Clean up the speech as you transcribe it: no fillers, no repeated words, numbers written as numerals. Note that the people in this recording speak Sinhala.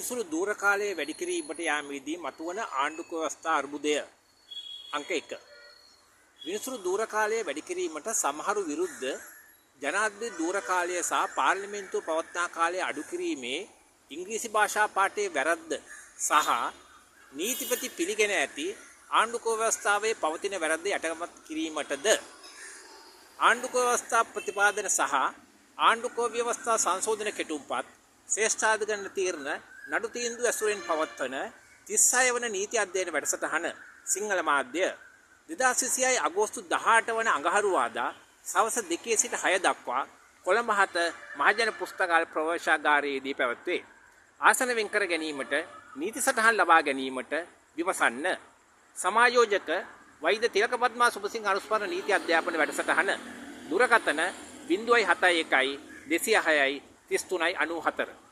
විනිසුරු දූර කාලයේ වැඩි කිරීමට යාමේදී මතුවන ආණ්ඩුක ව්‍යවස්ථා අර්බුදය අංක 1. විනිසුරු දූර කාලයේ වැඩි කිරීමට සමහරු විරුද්ධ ජනාධිපති දූර කාලය සහ පාර්ලිමේන්තුව පවත්නා කාලය අඩු කිරීමේ ඉංග්‍රීසි භාෂා පාඨයේ වැරද්ද සහ නීතිපති පිළිගෙන ඇති ආණ්ඩුක ව්‍යවස්ථාවේ පවතින වැරද්ද යටගමත් කිරීමටද ආණ්ඩුක ව්‍යවස්ථා ප්‍රතිපාදන සහ ආණ්ඩුක ව්‍යවස්ථා සංශෝධන කෙටුම්පත් ශ්‍රේෂ්ඨාධිකරණ තීරණ නඩු තීන්දුව ඇසුරෙන් පවත්වන 36 වන නීති අධ්‍යයන වැඩසටහන සිංහල මාධ්‍ය 2026 අගෝස්තු 18 වන අඟහරුවාදා සවස 2 සිට 6 දක්වා කොළඹ 7 මහජන පුස්තකාල ප්‍රවේශාගාරයේදී පැවැත්වේ. ආසන වෙන් කර ගැනීමට නීති සටහන් ලබා ගැනීමට විමසන්න. සමායෝජක වෛද්‍ය තිලකපද්මා සුබසිංහ අනුස්මරණ නීති අධ්‍යාපන වැඩසටහන දුරකථන 071 206 33 94